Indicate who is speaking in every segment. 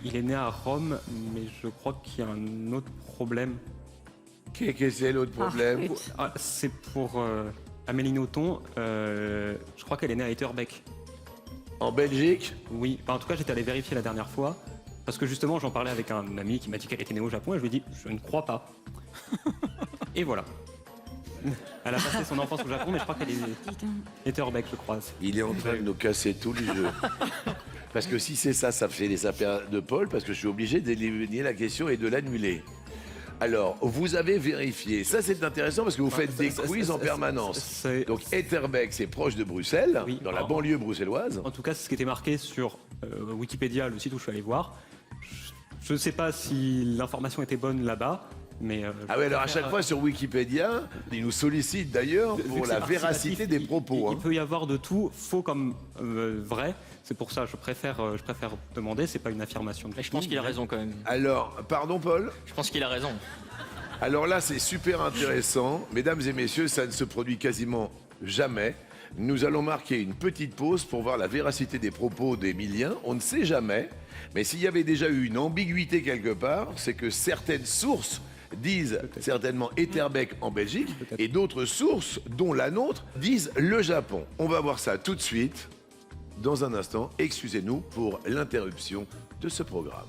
Speaker 1: Il est né à Rome, mais je crois qu'il y a un autre problème.
Speaker 2: Qu'est-ce que c'est l'autre problème?
Speaker 1: Ah, c'est pour Amélie Nothomb. Je crois qu'elle est née à Etterbeek.
Speaker 2: En Belgique?
Speaker 1: Oui, enfin, en tout cas, j'étais allé vérifier la dernière fois. Parce que justement, j'en parlais avec un ami qui m'a dit qu'elle était née au Japon et je lui ai dit, je ne crois pas. Et voilà. Elle a passé son enfance au Japon, mais je crois qu'elle est Etterbeek, je crois.
Speaker 2: Il est en train de nous casser tous les jeux. Parce que si c'est ça, ça fait les affaires de Paul, parce que je suis obligé d'éliminer la question et de l'annuler. Alors, vous avez vérifié. Ça, c'est intéressant parce que vous faites des quiz en permanence. Donc, Etterbeek, c'est proche de Bruxelles,
Speaker 1: Oui.
Speaker 2: dans la banlieue bruxelloise.
Speaker 1: En tout cas, c'est ce qui était marqué sur Wikipédia, le site où je suis allé voir. Je ne sais pas si l'information était bonne là-bas, mais...
Speaker 2: Ah oui, alors à chaque fois sur Wikipédia, ils nous sollicitent d'ailleurs
Speaker 1: Vu
Speaker 2: pour
Speaker 1: que
Speaker 2: la
Speaker 1: c'est participatif,
Speaker 2: véracité des propos.
Speaker 1: Il peut y avoir de tout, faux comme vrai. C'est pour ça que je préfère demander, c'est pas une affirmation.
Speaker 3: Mais je pense qu'il a raison quand même.
Speaker 2: Alors, pardon Paul?
Speaker 3: Je pense qu'il a raison.
Speaker 2: Alors là, c'est super intéressant. Mesdames et messieurs, ça ne se produit quasiment jamais. Nous allons marquer une petite pause pour voir la véracité des propos d'Emilien. On ne sait jamais, mais s'il y avait déjà eu une ambiguïté quelque part, c'est que certaines sources disent certainement Etterbeek en Belgique et d'autres sources, dont la nôtre, disent le Japon. On va voir ça tout de suite, dans un instant. Excusez-nous pour l'interruption de ce programme.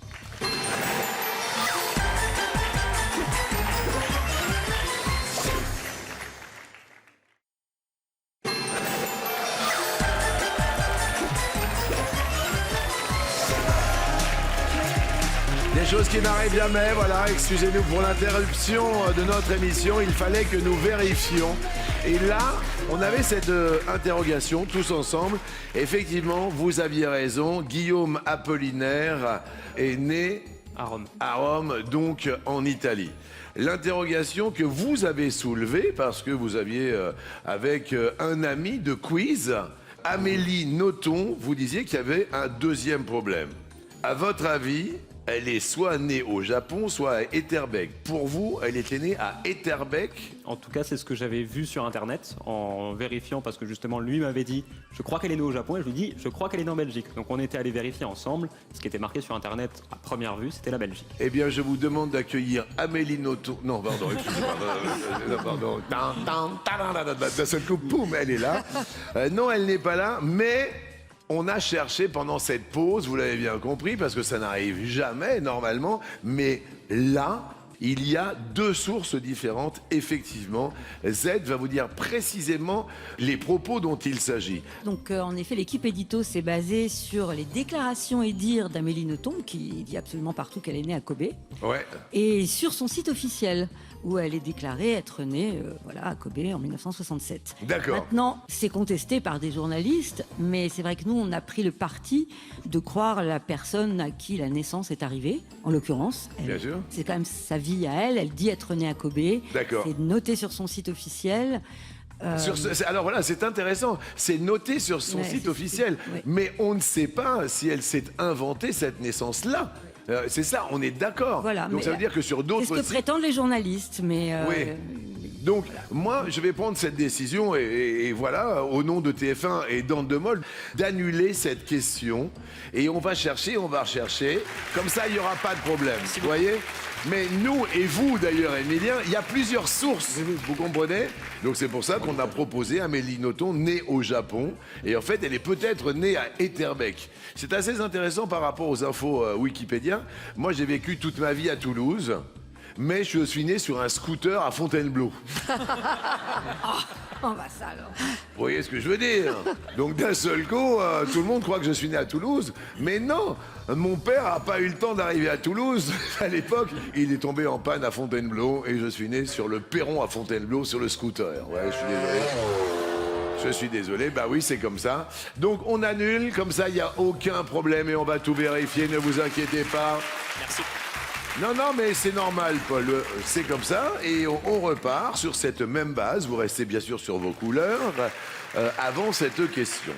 Speaker 2: Des choses qui n'arrivent jamais, voilà, excusez-nous pour l'interruption de notre émission, il fallait que nous vérifions. Et là, on avait cette interrogation tous ensemble. Effectivement, vous aviez raison, Guillaume Apollinaire est né
Speaker 1: À Rome.
Speaker 2: donc en Italie. L'interrogation que vous avez soulevée, parce que vous aviez avec un ami de quiz, Amélie Nothomb, vous disiez qu'il y avait un deuxième problème. À votre avis, elle est soit née au Japon, soit à Etterbeek. Pour vous, elle était née à Etterbeek?
Speaker 1: En tout cas, c'est ce que j'avais vu sur Internet en vérifiant parce que justement, lui m'avait dit je crois qu'elle est née au Japon et je lui dis je crois qu'elle est née en Belgique. Donc on était allé vérifier ensemble. Ce qui était marqué sur Internet à première vue, c'était la Belgique.
Speaker 2: Eh bien, je vous demande d'accueillir Amélie Nothomb. Non, pardon, excusez-moi. Non, pardon. D'un seul coup, poum, elle est là. Non, elle n'est pas là, mais on a cherché pendant cette pause, vous l'avez bien compris, parce que ça n'arrive jamais normalement, mais là, il y a deux sources différentes, effectivement. Z va vous dire précisément les propos dont il s'agit.
Speaker 4: Donc, en effet, l'équipe édito s'est basée sur les déclarations et dires d'Amélie Nothomb, qui dit absolument partout qu'elle est née à Kobe,
Speaker 2: Ouais.
Speaker 4: et sur son site officiel, où elle est déclarée être née à Kobe en 1967.
Speaker 2: D'accord.
Speaker 4: Maintenant, c'est contesté par des journalistes, mais c'est vrai que nous, on a pris le parti de croire la personne à qui la naissance est arrivée, en l'occurrence.
Speaker 2: Bien sûr.
Speaker 4: C'est quand même sa vie à elle. Elle dit être née à Kobe.
Speaker 2: D'accord.
Speaker 4: C'est noté sur son site officiel.
Speaker 2: Alors voilà, c'est intéressant. C'est noté sur son
Speaker 4: Ouais,
Speaker 2: site
Speaker 4: c'est-
Speaker 2: officiel.
Speaker 4: ouais.
Speaker 2: Mais on ne sait pas si elle s'est inventée cette naissance-là. C'est ça, on est d'accord.
Speaker 4: Voilà,
Speaker 2: Donc
Speaker 4: mais
Speaker 2: ça veut dire que sur
Speaker 4: C'est
Speaker 2: d'autres
Speaker 4: ce que
Speaker 2: sites...
Speaker 4: prétendent les journalistes, mais
Speaker 2: Oui. Donc, moi, je vais prendre cette décision, et voilà, au nom de TF1 et d'Andemol, d'annuler cette question. Et on va rechercher. Comme ça, il n'y aura pas de problème. Vous voyez? Mais nous, et vous d'ailleurs, Emilien, il y a plusieurs sources, vous comprenez? Donc c'est pour ça qu'on a proposé Amélie Nothomb, née au Japon. Et en fait, elle est peut-être née à Etterbeek. C'est assez intéressant par rapport aux infos Wikipédia. Moi, j'ai vécu toute ma vie à Toulouse. Mais je suis né sur un scooter à Fontainebleau.
Speaker 4: oh bah ça alors.
Speaker 2: Vous voyez ce que je veux dire? Donc d'un seul coup, tout le monde croit que je suis né à Toulouse. Mais non, mon père n'a pas eu le temps d'arriver à Toulouse. À l'époque, il est tombé en panne à Fontainebleau et je suis né sur le perron à Fontainebleau sur le scooter. Ouais, je suis désolé. Je suis désolé, bah oui, c'est comme ça. Donc on annule, comme ça, il n'y a aucun problème et on va tout vérifier, ne vous inquiétez pas.
Speaker 3: Merci.
Speaker 2: Non, non, mais c'est normal, Paul. C'est comme ça. Et on repart sur cette même base. Vous restez bien sûr sur vos couleurs avant cette question.